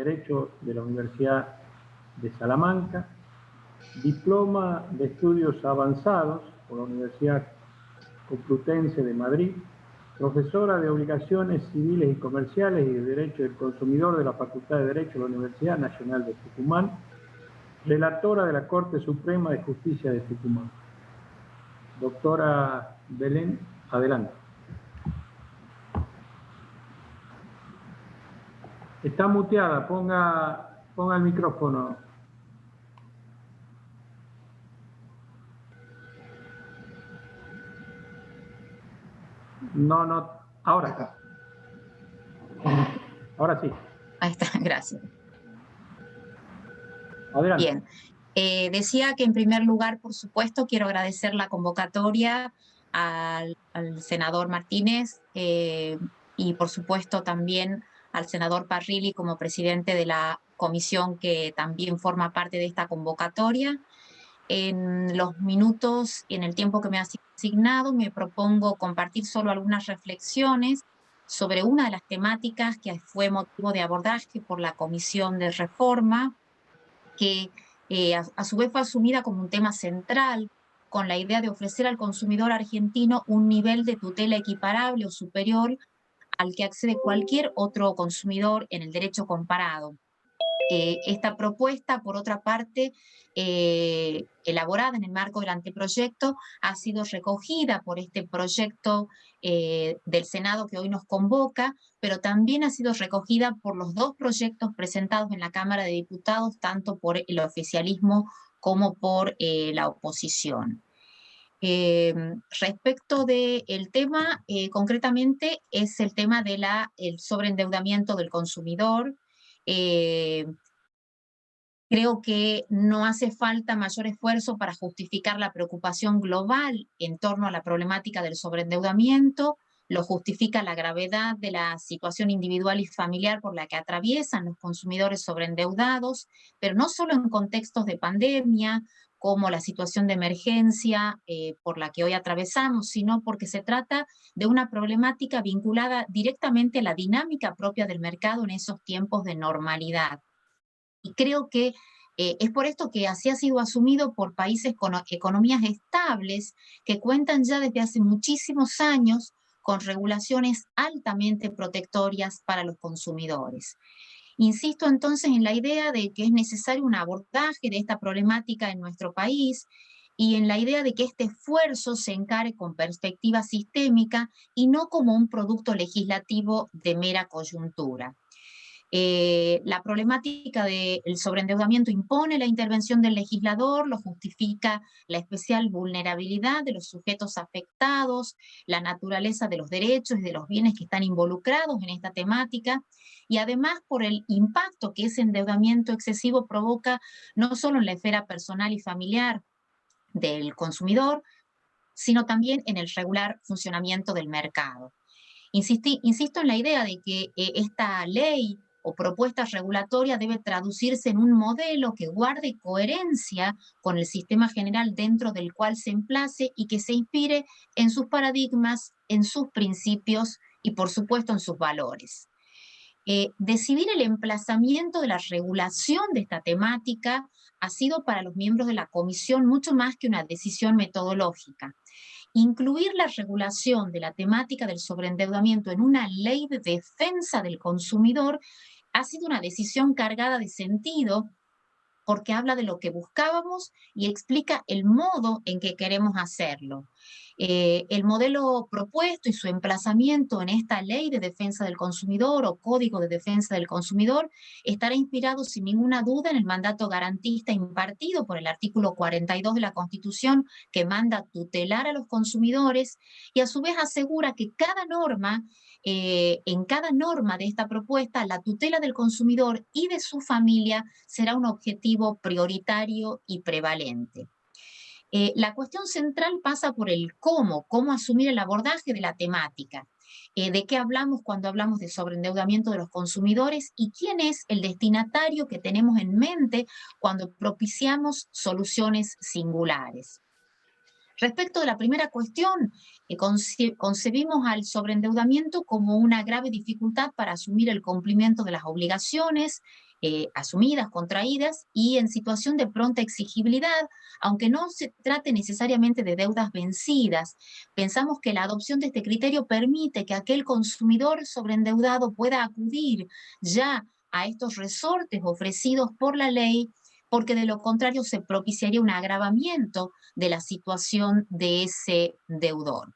Derecho de la Universidad de Salamanca, diploma de estudios avanzados por la Universidad Complutense de Madrid, profesora de Obligaciones Civiles y Comerciales y de Derecho del Consumidor de la Facultad de Derecho de la Universidad Nacional de Tucumán, relatora de la Corte Suprema de Justicia de Tucumán. Doctora Belén, adelante. Está muteada, ponga el micrófono. No, ahora. Ahora sí. Ahí está, gracias. Adelante. Bien. Decía que en primer lugar, por supuesto, quiero agradecer la convocatoria al senador Martínez y por supuesto también al senador Parrilli como presidente de la comisión que también forma parte de esta convocatoria. En los minutos y en el tiempo que me ha asignado me propongo compartir solo algunas reflexiones sobre una de las temáticas que fue motivo de abordaje por la Comisión de Reforma, que a su vez fue asumida como un tema central con la idea de ofrecer al consumidor argentino un nivel de tutela equiparable o superior al que accede cualquier otro consumidor en el derecho comparado. Esta propuesta, por otra parte, elaborada en el marco del anteproyecto, ha sido recogida por este proyecto del Senado que hoy nos convoca, pero también ha sido recogida por los dos proyectos presentados en la Cámara de Diputados, tanto por el oficialismo como por la oposición. Respecto del tema, concretamente es el tema del sobreendeudamiento del consumidor. Creo que no hace falta mayor esfuerzo para justificar la preocupación global en torno a la problemática del sobreendeudamiento. Lo justifica la gravedad de la situación individual y familiar por la que atraviesan los consumidores sobreendeudados, pero no solo en contextos de pandemia, como la situación de emergencia por la que hoy atravesamos, sino porque se trata de una problemática vinculada directamente a la dinámica propia del mercado en esos tiempos de normalidad. Y creo que es por esto que así ha sido asumido por países con economías estables que cuentan ya desde hace muchísimos años con regulaciones altamente protectorias para los consumidores. Insisto entonces en la idea de que es necesario un abordaje de esta problemática en nuestro país y en la idea de que este esfuerzo se encare con perspectiva sistémica y no como un producto legislativo de mera coyuntura. La problemática del sobreendeudamiento impone la intervención del legislador, lo justifica la especial vulnerabilidad de los sujetos afectados, la naturaleza de los derechos y de los bienes que están involucrados en esta temática, y además por el impacto que ese endeudamiento excesivo provoca no solo en la esfera personal y familiar del consumidor, sino también en el regular funcionamiento del mercado. Insisto en la idea de que esta ley o propuesta regulatoria debe traducirse en un modelo que guarde coherencia con el sistema general dentro del cual se emplace y que se inspire en sus paradigmas, en sus principios y, por supuesto, en sus valores. Decidir el emplazamiento de la regulación de esta temática ha sido para los miembros de la Comisión mucho más que una decisión metodológica. Incluir la regulación de la temática del sobreendeudamiento en una ley de defensa del consumidor ha sido una decisión cargada de sentido porque habla de lo que buscábamos y explica el modo en que queremos hacerlo. El modelo propuesto y su emplazamiento en esta ley de defensa del consumidor o código de defensa del consumidor estará inspirado sin ninguna duda en el mandato garantista impartido por el artículo 42 de la Constitución que manda tutelar a los consumidores y a su vez asegura que en cada norma de esta propuesta la tutela del consumidor y de su familia será un objetivo prioritario y prevalente. La cuestión central pasa por el cómo asumir el abordaje de la temática. ¿De qué hablamos cuando hablamos de sobreendeudamiento de los consumidores y quién es el destinatario que tenemos en mente cuando propiciamos soluciones singulares? Respecto de la primera cuestión, concebimos al sobreendeudamiento como una grave dificultad para asumir el cumplimiento de las obligaciones asumidas, contraídas y en situación de pronta exigibilidad, aunque no se trate necesariamente de deudas vencidas. Pensamos que la adopción de este criterio permite que aquel consumidor sobreendeudado pueda acudir ya a estos resortes ofrecidos por la ley, porque de lo contrario se propiciaría un agravamiento de la situación de ese deudor.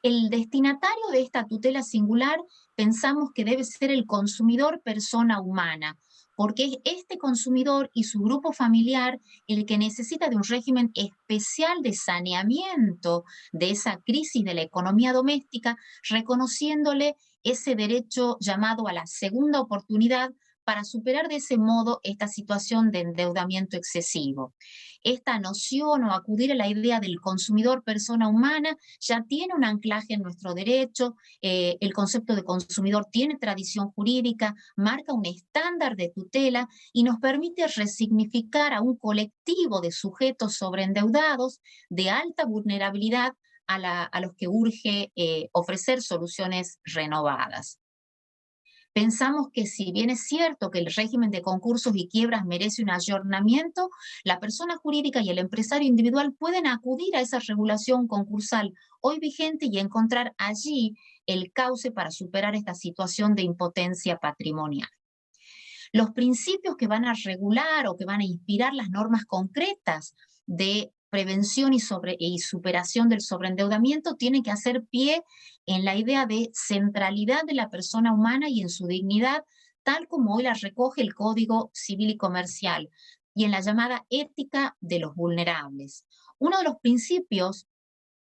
El destinatario de esta tutela singular pensamos que debe ser el consumidor persona humana, porque es este consumidor y su grupo familiar el que necesita de un régimen especial de saneamiento de esa crisis de la economía doméstica, reconociéndole ese derecho llamado a la segunda oportunidad para superar de ese modo esta situación de endeudamiento excesivo. Esta noción o acudir a la idea del consumidor persona humana ya tiene un anclaje en nuestro derecho, el concepto de consumidor tiene tradición jurídica, marca un estándar de tutela y nos permite resignificar a un colectivo de sujetos sobreendeudados de alta vulnerabilidad a los que urge ofrecer soluciones renovadas. Pensamos que si bien es cierto que el régimen de concursos y quiebras merece un ayornamiento, la persona jurídica y el empresario individual pueden acudir a esa regulación concursal hoy vigente y encontrar allí el cauce para superar esta situación de impotencia patrimonial. Los principios que van a regular o que van a inspirar las normas concretas de prevención y superación del sobreendeudamiento tienen que hacer pie en la idea de centralidad de la persona humana y en su dignidad, tal como hoy la recoge el Código Civil y Comercial, y en la llamada ética de los vulnerables. Uno de los principios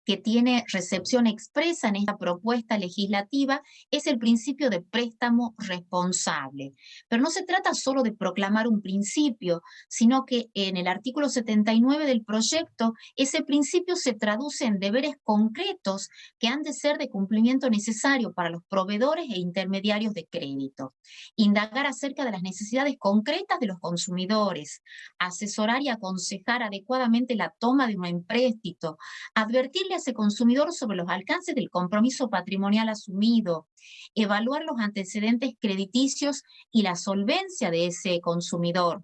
que tiene recepción expresa en esta propuesta legislativa es el principio de préstamo responsable. Pero no se trata solo de proclamar un principio, sino que en el artículo 79 del proyecto, ese principio se traduce en deberes concretos que han de ser de cumplimiento necesario para los proveedores e intermediarios de crédito. Indagar acerca de las necesidades concretas de los consumidores, asesorar y aconsejar adecuadamente la toma de un empréstito, advertirle a ese consumidor sobre los alcances del compromiso patrimonial asumido, evaluar los antecedentes crediticios y la solvencia de ese consumidor,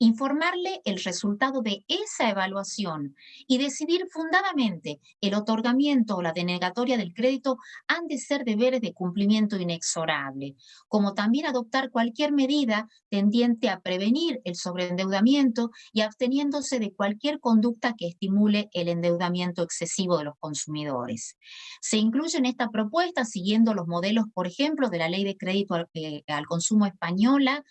informarle el resultado de esa evaluación y decidir fundadamente el otorgamiento o la denegatoria del crédito han de ser deberes de cumplimiento inexorable, como también adoptar cualquier medida tendiente a prevenir el sobreendeudamiento y absteniéndose de cualquier conducta que estimule el endeudamiento excesivo de los consumidores. Se incluye en esta propuesta, siguiendo los modelos, por ejemplo, de la Ley de Crédito al Consumo española,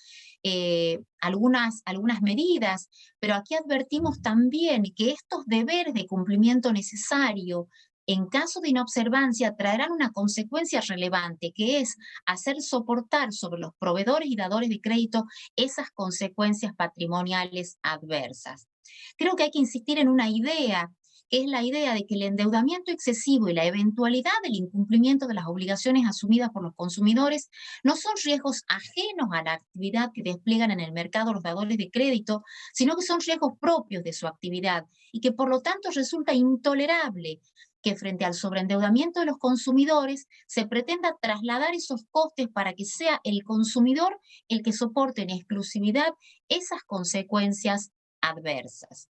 algunas medidas, pero aquí advertimos también que estos deberes de cumplimiento necesario en caso de inobservancia traerán una consecuencia relevante, que es hacer soportar sobre los proveedores y dadores de crédito esas consecuencias patrimoniales adversas. Creo que hay que insistir en una idea, que es la idea de que el endeudamiento excesivo y la eventualidad del incumplimiento de las obligaciones asumidas por los consumidores no son riesgos ajenos a la actividad que despliegan en el mercado los dadores de crédito, sino que son riesgos propios de su actividad y que por lo tanto resulta intolerable que frente al sobreendeudamiento de los consumidores se pretenda trasladar esos costes para que sea el consumidor el que soporte en exclusividad esas consecuencias adversas.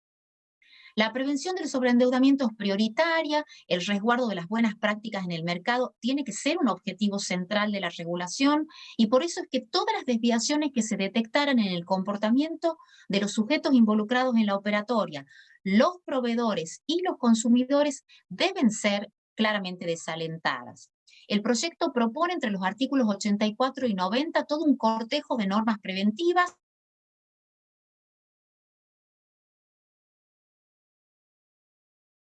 La prevención del sobreendeudamiento es prioritaria, el resguardo de las buenas prácticas en el mercado tiene que ser un objetivo central de la regulación y por eso es que todas las desviaciones que se detectaran en el comportamiento de los sujetos involucrados en la operatoria, los proveedores y los consumidores deben ser claramente desalentadas. El proyecto propone entre los artículos 84 y 90 todo un cortejo de normas preventivas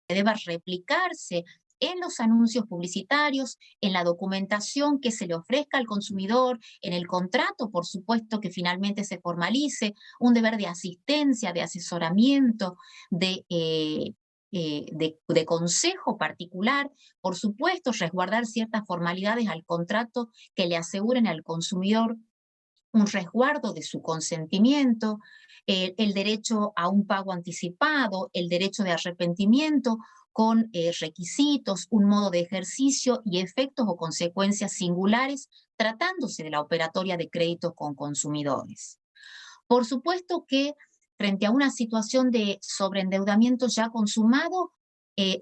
que deba replicarse en los anuncios publicitarios, en la documentación que se le ofrezca al consumidor, en el contrato, por supuesto, que finalmente se formalice, un deber de asistencia, de asesoramiento, de consejo particular, por supuesto, resguardar ciertas formalidades al contrato que le aseguren al consumidor un resguardo de su consentimiento, el derecho a un pago anticipado, el derecho de arrepentimiento, con requisitos, un modo de ejercicio y efectos o consecuencias singulares, tratándose de la operatoria de crédito con consumidores. Por supuesto que frente a una situación de sobreendeudamiento ya consumado,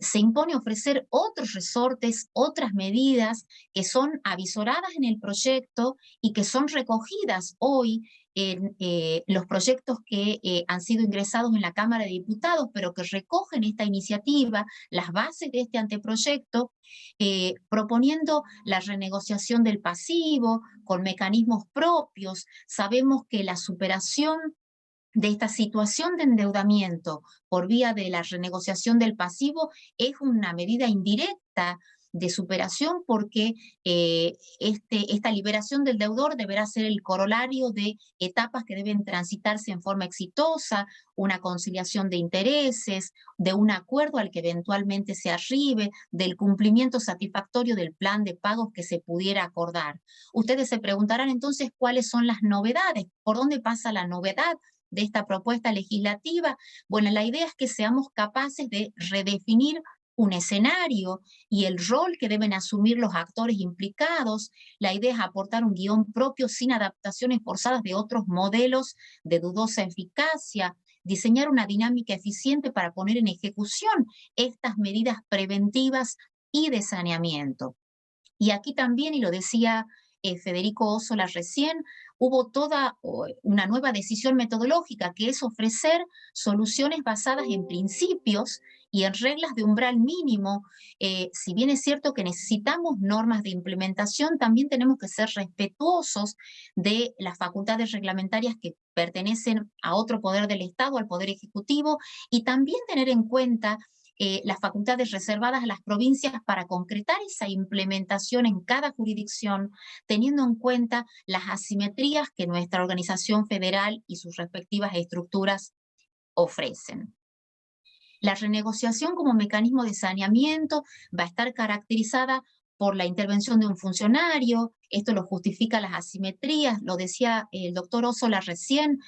se impone ofrecer otros resortes, otras medidas que son avisoradas en el proyecto y que son recogidas hoy en los proyectos que han sido ingresados en la Cámara de Diputados, pero que recogen esta iniciativa, las bases de este anteproyecto, proponiendo la renegociación del pasivo con mecanismos propios. Sabemos que la superación de esta situación de endeudamiento por vía de la renegociación del pasivo es una medida indirecta de superación porque esta liberación del deudor deberá ser el corolario de etapas que deben transitarse en forma exitosa, una conciliación de intereses, de un acuerdo al que eventualmente se arribe, del cumplimiento satisfactorio del plan de pagos que se pudiera acordar. Ustedes se preguntarán entonces cuáles son las novedades, por dónde pasa la novedad de esta propuesta legislativa. Bueno, la idea es que seamos capaces de redefinir un escenario y el rol que deben asumir los actores implicados. La idea es aportar un guión propio sin adaptaciones forzadas de otros modelos de dudosa eficacia, diseñar una dinámica eficiente para poner en ejecución estas medidas preventivas y de saneamiento. Y aquí también, y lo decía Federico Ossola recién, hubo toda una nueva decisión metodológica, que es ofrecer soluciones basadas en principios y en reglas de umbral mínimo. Si bien es cierto que necesitamos normas de implementación, también tenemos que ser respetuosos de las facultades reglamentarias que pertenecen a otro poder del Estado, al Poder Ejecutivo, y también tener en cuenta las facultades reservadas a las provincias para concretar esa implementación en cada jurisdicción, teniendo en cuenta las asimetrías que nuestra organización federal y sus respectivas estructuras ofrecen. La renegociación como mecanismo de saneamiento va a estar caracterizada por la intervención de un funcionario. Esto lo justifica las asimetrías, lo decía el doctor Ossola recién.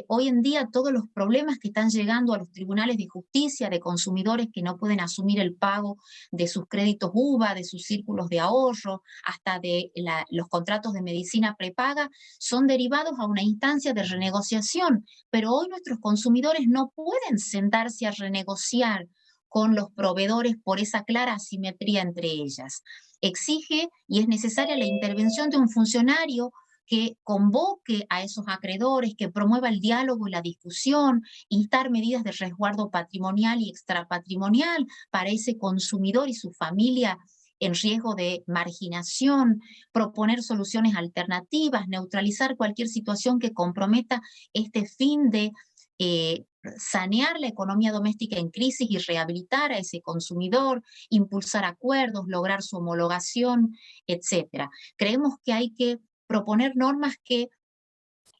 Hoy en día todos los problemas que están llegando a los tribunales de justicia de consumidores que no pueden asumir el pago de sus créditos UVA, de sus círculos de ahorro, hasta de los contratos de medicina prepaga, son derivados a una instancia de renegociación. Pero hoy nuestros consumidores no pueden sentarse a renegociar con los proveedores por esa clara asimetría entre ellas. Exige y es necesaria la intervención de un funcionario que convoque a esos acreedores, que promueva el diálogo y la discusión, instar medidas de resguardo patrimonial y extrapatrimonial para ese consumidor y su familia en riesgo de marginación, proponer soluciones alternativas, neutralizar cualquier situación que comprometa este fin de sanear la economía doméstica en crisis y rehabilitar a ese consumidor, impulsar acuerdos, lograr su homologación, etc. Creemos que hay que proponer normas que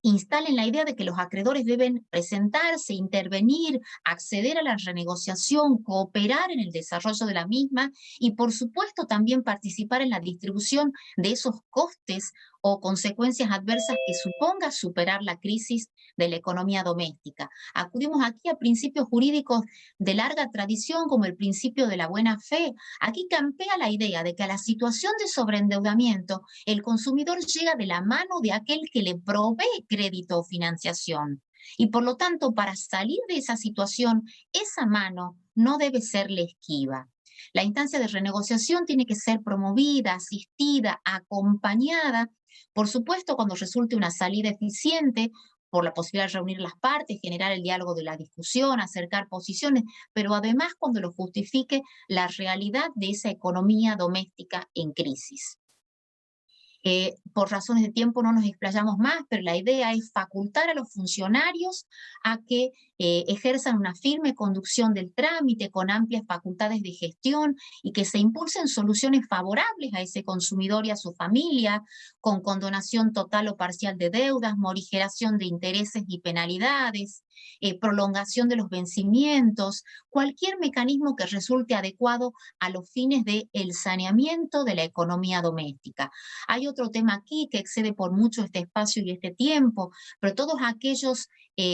instalen la idea de que los acreedores deben presentarse, intervenir, acceder a la renegociación, cooperar en el desarrollo de la misma y, por supuesto, también participar en la distribución de esos costes o consecuencias adversas que suponga superar la crisis de la economía doméstica. Acudimos aquí a principios jurídicos de larga tradición, como el principio de la buena fe. Aquí campea la idea de que a la situación de sobreendeudamiento el consumidor llega de la mano de aquel que le provee crédito o financiación. Y por lo tanto, para salir de esa situación, esa mano no debe serle esquiva. La instancia de renegociación tiene que ser promovida, asistida, acompañada, por supuesto, cuando resulte una salida eficiente, por la posibilidad de reunir las partes, generar el diálogo de la discusión, acercar posiciones, pero además cuando lo justifique la realidad de esa economía doméstica en crisis. Por razones de tiempo no nos explayamos más, pero la idea es facultar a los funcionarios a que ejerzan una firme conducción del trámite con amplias facultades de gestión y que se impulsen soluciones favorables a ese consumidor y a su familia, con condonación total o parcial de deudas, morigeración de intereses y penalidades, prolongación de los vencimientos, cualquier mecanismo que resulte adecuado a los fines del saneamiento de la economía doméstica. Hay otro tema aquí que excede por mucho este espacio y este tiempo, pero todos aquellos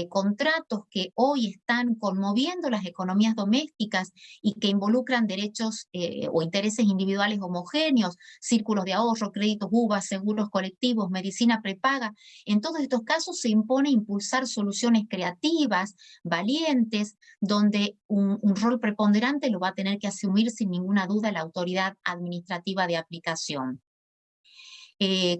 contratos que hoy están conmoviendo las economías domésticas y que involucran derechos o intereses individuales homogéneos, círculos de ahorro, créditos UVA, seguros colectivos, medicina prepaga. En todos estos casos se impone impulsar soluciones creativas, valientes, donde un rol preponderante lo va a tener que asumir sin ninguna duda la autoridad administrativa de aplicación.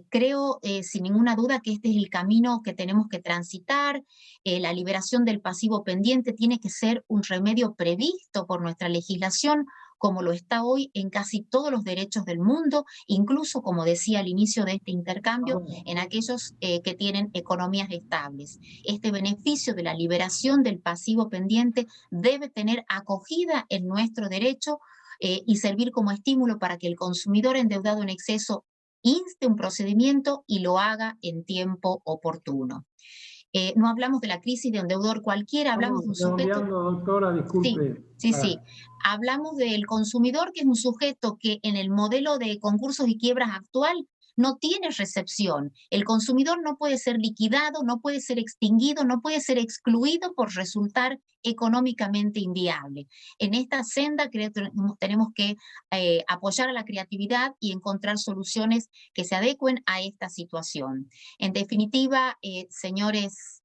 Creo sin ninguna duda que este es el camino que tenemos que transitar. La liberación del pasivo pendiente tiene que ser un remedio previsto por nuestra legislación, como lo está hoy en casi todos los derechos del mundo, incluso, como decía al inicio de este intercambio, en aquellos que tienen economías estables. Este beneficio de la liberación del pasivo pendiente debe tener acogida en nuestro derecho y servir como estímulo para que el consumidor endeudado en exceso inste un procedimiento y lo haga en tiempo oportuno. No hablamos de la crisis de un deudor cualquiera, hablamos de un sujeto... Doctora, disculpe. Sí. Hablamos del consumidor, que es un sujeto que en el modelo de concursos y quiebras actual no tiene recepción. El consumidor no puede ser liquidado, no puede ser extinguido, no puede ser excluido por resultar económicamente inviable. En esta senda creo que tenemos que apoyar a la creatividad y encontrar soluciones que se adecuen a esta situación. En definitiva, señores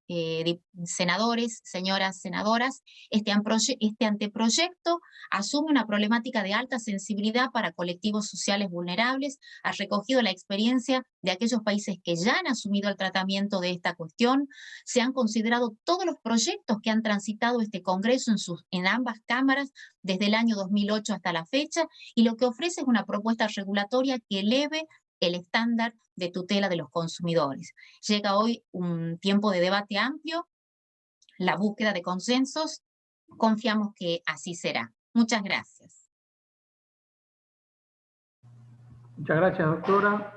senadores, señoras senadoras, este anteproyecto asume una problemática de alta sensibilidad para colectivos sociales vulnerables, ha recogido la experiencia de aquellos países que ya han asumido el tratamiento de esta cuestión, se han considerado todos los proyectos que han transitado este Congreso en ambas cámaras desde el año 2008 hasta la fecha, y lo que ofrece es una propuesta regulatoria que eleve el estándar de tutela de los consumidores. Llega hoy un tiempo de debate amplio, la búsqueda de consensos, confiamos que así será. Muchas gracias. Muchas gracias, doctora.